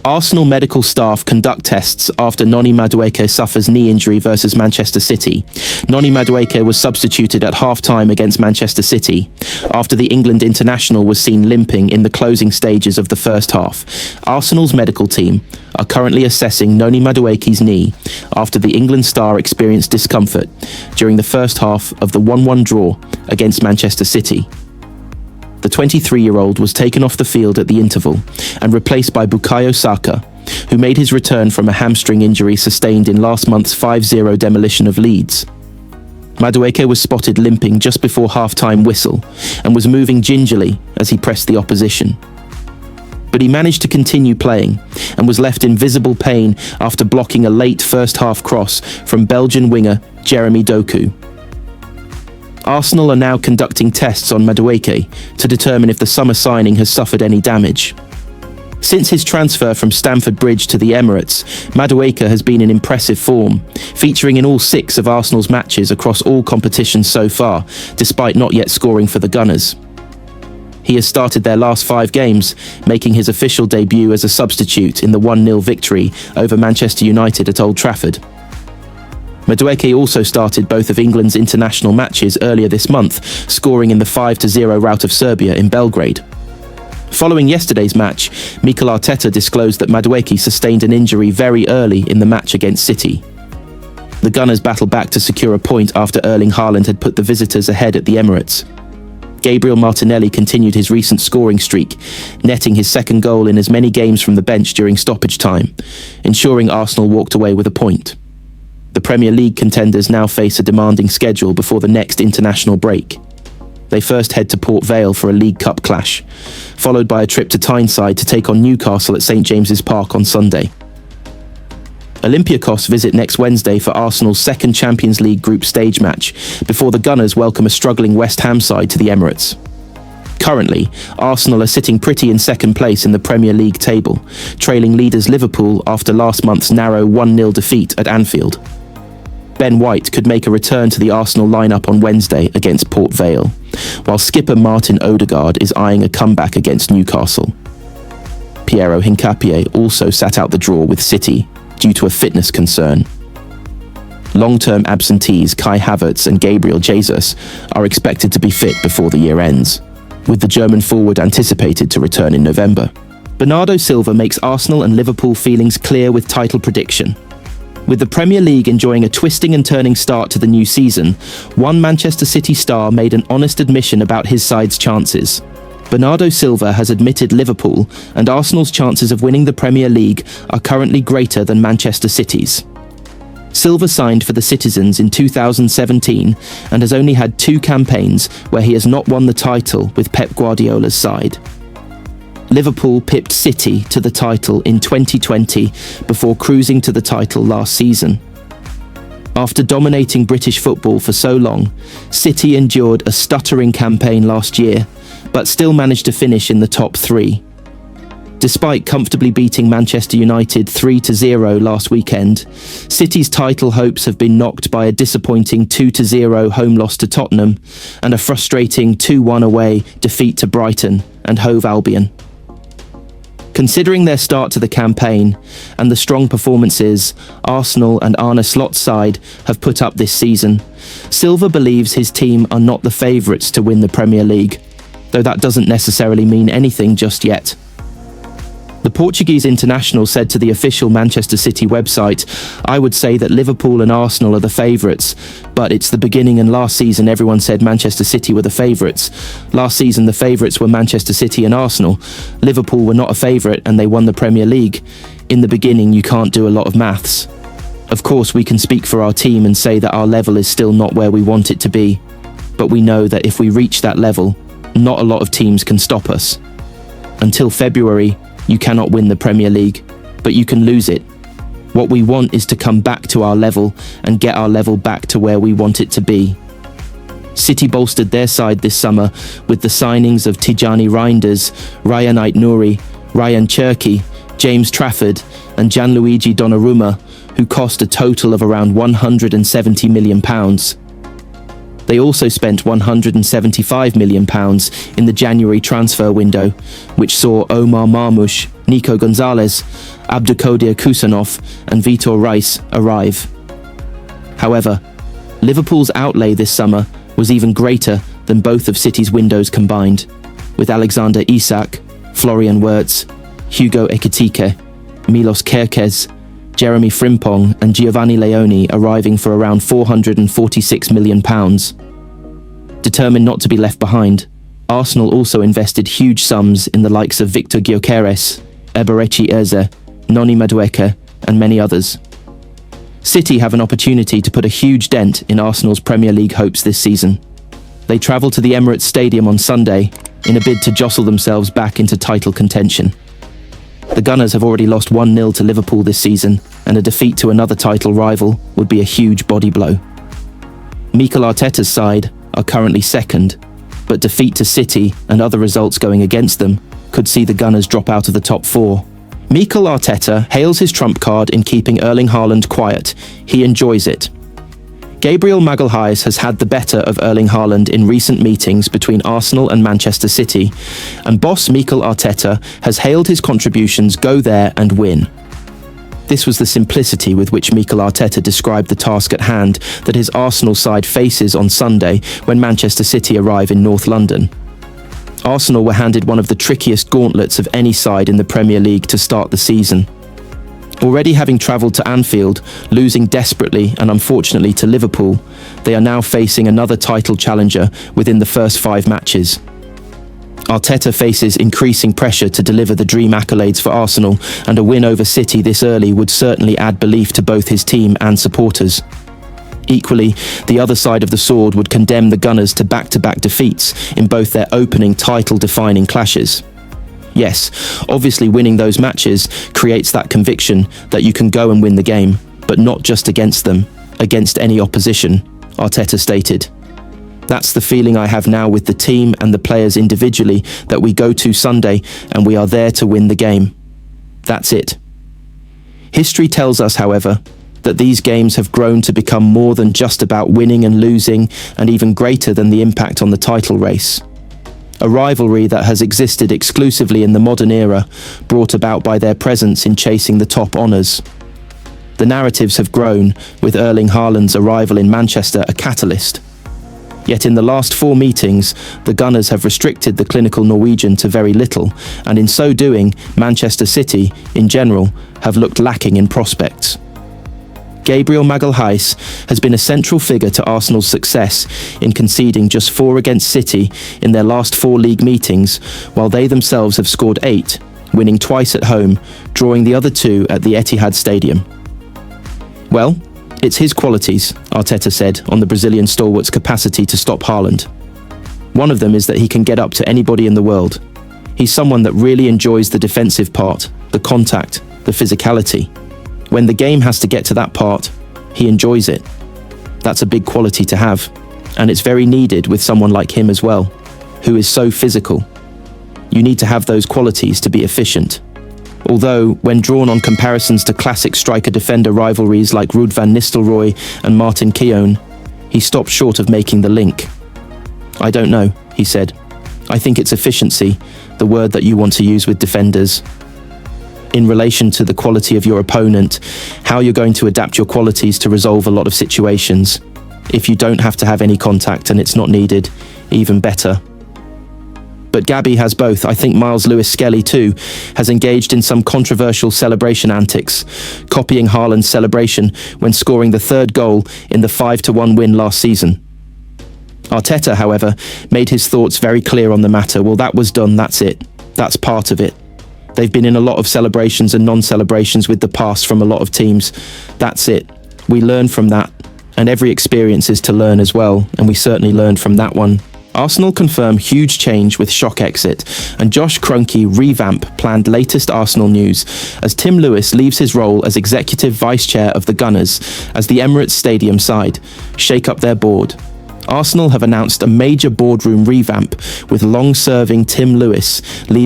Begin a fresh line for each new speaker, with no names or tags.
Arsenal medical staff conduct tests after Noni Madueke suffers knee injury versus Manchester City. Noni Madueke was substituted at half-time against Manchester City after the England international was seen limping in the closing stages of the first half. Arsenal's medical team are currently assessing Noni Madueke's knee after the England star experienced discomfort during the first half of the 1-1 draw against Manchester City. The 23-year-old was taken off the field at the interval and replaced by Bukayo Saka, who made his return from a hamstring injury sustained in last month's 5-0 demolition of Leeds. Madueke was spotted limping just before half-time whistle and was moving gingerly as he pressed the opposition. But he managed to continue playing and was left in visible pain after blocking a late first-half cross from Belgian winger Jeremy Doku. Arsenal are now conducting tests on Madueke to determine if the summer signing has suffered any damage. Since his transfer from Stamford Bridge to the Emirates, Madueke has been in impressive form, featuring in all 6 of Arsenal's matches across all competitions so far, despite not yet scoring for the Gunners. He has started their last 5 games, making his official debut as a substitute in the 1-0 victory over Manchester United at Old Trafford. Madueke also started both of England's international matches earlier this month, scoring in the 5-0 rout of Serbia in Belgrade. Following yesterday's match, Mikel Arteta disclosed that Madueke sustained an injury very early in the match against City. The Gunners battled back to secure a point after Erling Haaland had put the visitors ahead at the Emirates. Gabriel Martinelli continued his recent scoring streak, netting his second goal in as many games from the bench during stoppage time, ensuring Arsenal walked away with a point. The Premier League contenders now face a demanding schedule before the next international break. They first head to Port Vale for a League Cup clash, followed by a trip to Tyneside to take on Newcastle at St James's Park on Sunday. Olympiacos visit next Wednesday for Arsenal's second Champions League group stage match, before the Gunners welcome a struggling West Ham side to the Emirates. Currently, Arsenal are sitting pretty in second place in the Premier League table, trailing leaders Liverpool after last month's narrow 1-0 defeat at Anfield. Ben White could make a return to the Arsenal lineup on Wednesday against Port Vale, while skipper Martin Odegaard is eyeing a comeback against Newcastle. Piero Hincapié also sat out the draw with City due to a fitness concern. Long-term absentees Kai Havertz and Gabriel Jesus are expected to be fit before the year ends, with the German forward anticipated to return in November. Bernardo Silva makes Arsenal and Liverpool feelings clear with title prediction. With the Premier League enjoying a twisting and turning start to the new season, one Manchester City star made an honest admission about his side's chances. Bernardo Silva has admitted Liverpool and Arsenal's chances of winning the Premier League are currently greater than Manchester City's. Silva signed for the Citizens in 2017 and has only had 2 campaigns where he has not won the title with Pep Guardiola's side. Liverpool pipped City to the title in 2020 before cruising to the title last season. After dominating British football for so long, City endured a stuttering campaign last year, but still managed to finish in the top 3. Despite comfortably beating Manchester United 3-0 last weekend, City's title hopes have been knocked by a disappointing 2-0 home loss to Tottenham and a frustrating 2-1 away defeat to Brighton and Hove Albion. Considering their start to the campaign and the strong performances Arsenal and Arne Slot's side have put up this season, Silva believes his team are not the favourites to win the Premier League, though that doesn't necessarily mean anything just yet. The Portuguese international said to the official Manchester City website, "I would say that Liverpool and Arsenal are the favourites, but it's the beginning and last season everyone said Manchester City were the favourites. Last season the favourites were Manchester City and Arsenal. Liverpool were not a favourite and they won the Premier League. In the beginning you can't do a lot of maths. Of course we can speak for our team and say that our level is still not where we want it to be, but we know that if we reach that level, not a lot of teams can stop us. Until February, you cannot win the Premier League, but you can lose it. What we want is to come back to our level and get our level back to where we want it to be." City bolstered their side this summer with the signings of Tijani Reinders, Ryan Ait-Nouri, Ryan Cherki, James Trafford and Gianluigi Donnarumma, who cost a total of around £170 million. They also spent £175 million in the January transfer window, which saw Omar Marmoush, Nico Gonzalez Abdulkadir Kusanov and Vitor Reis arrive. However, Liverpool's outlay this summer was even greater than both of City's windows combined, with Alexander Isak, Florian Wirtz, Hugo Ekitike, Milos Kerkez, Jeremy Frimpong and Giovanni Leone arriving for around £446 million. Determined not to be left behind, Arsenal also invested huge sums in the likes of Victor Gyökeres, Eberechi Eze, Noni Madueke and many others. City have an opportunity to put a huge dent in Arsenal's Premier League hopes this season. They travel to the Emirates Stadium on Sunday in a bid to jostle themselves back into title contention. The Gunners have already lost 1-0 to Liverpool this season, and a defeat to another title rival would be a huge body blow. Mikel Arteta's side are currently second, but defeat to City and other results going against them could see the Gunners drop out of the top four. Mikel Arteta hails his trump card in keeping Erling Haaland quiet. He enjoys it. Gabriel Magalhaes has had the better of Erling Haaland in recent meetings between Arsenal and Manchester City, and boss Mikel Arteta has hailed his contributions go there and win. This was the simplicity with which Mikel Arteta described the task at hand that his Arsenal side faces on Sunday when Manchester City arrive in North London. Arsenal were handed one of the trickiest gauntlets of any side in the Premier League to start the season. Already having travelled to Anfield, losing desperately and unfortunately to Liverpool, they are now facing another title challenger within the first 5 matches. Arteta faces increasing pressure to deliver the dream accolades for Arsenal, and a win over City this early would certainly add belief to both his team and supporters. Equally, the other side of the sword would condemn the Gunners to back-to-back defeats in both their opening title-defining clashes. Yes, obviously winning those matches creates that conviction that you can go and win the game, but not just against them, against any opposition, Arteta stated. That's the feeling I have now with the team and the players individually, that we go to Sunday and we are there to win the game. That's it. History tells us, however, that these games have grown to become more than just about winning and losing, and even greater than the impact on the title race. A rivalry that has existed exclusively in the modern era, brought about by their presence in chasing the top honours. The narratives have grown, with Erling Haaland's arrival in Manchester a catalyst. Yet in the last 4 meetings, the Gunners have restricted the clinical Norwegian to very little, and in so doing, Manchester City, in general, have looked lacking in prospects. Gabriel Magalhaes has been a central figure to Arsenal's success in conceding just 4 against City in their last 4 league meetings, while they themselves have scored 8, winning twice at home, drawing the other 2 at the Etihad Stadium. Well, it's his qualities, Arteta said, on the Brazilian stalwart's capacity to stop Haaland. One of them is that he can get up to anybody in the world. He's someone that really enjoys the defensive part, the contact, the physicality. When the game has to get to that part, he enjoys it. That's a big quality to have, and it's very needed with someone like him as well, who is so physical. You need to have those qualities to be efficient. Although, when drawn on comparisons to classic striker-defender rivalries like Ruud van Nistelrooy and Martin Keown, he stopped short of making the link. I don't know, he said. I think it's efficiency, the word that you want to use with defenders. In relation to the quality of your opponent, how you're going to adapt your qualities to resolve a lot of situations. If you don't have to have any contact and it's not needed, even better. But Gabby has both. I think Miles Lewis-Skelly too has engaged in some controversial celebration antics, copying Haaland's celebration when scoring the 3rd goal in the 5-1 win last season. Arteta, however, made his thoughts very clear on the matter. Well, that was done, that's it. That's part of it. They've been in a lot of celebrations and non-celebrations with the past from a lot of teams. That's it. We learn from that, and every experience is to learn as well, and we certainly learned from that one. Arsenal confirm huge change with shock exit, and Josh Kroenke revamp planned latest Arsenal news as Tim Lewis leaves his role as executive vice-chair of the Gunners as the Emirates Stadium side shake up their board. Arsenal have announced a major boardroom revamp with long-serving Tim Lewis leaving